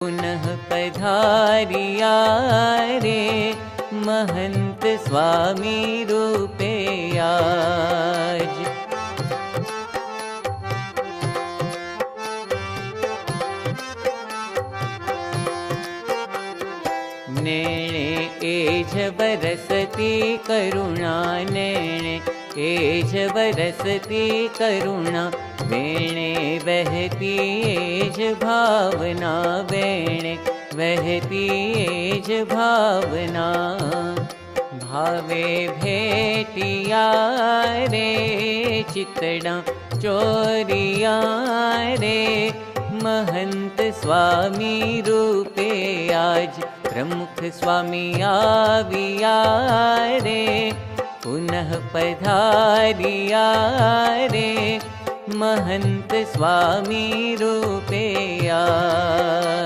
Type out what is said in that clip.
पुनः पधारिया रे महंत स्वामी रूपे आज। नेणे एज बरसती करुणा, नेणे एज बरसती करुणा, वेणे बहती एज भावना, वेणे बहती एज भावना। भावे भेटिया रे चितड़ा चोरिया रे महंत स्वामी रूपे आज। प्रमुख स्वामी आविया रे पुनः पधारिया रे महंत स्वामी रूपे आज।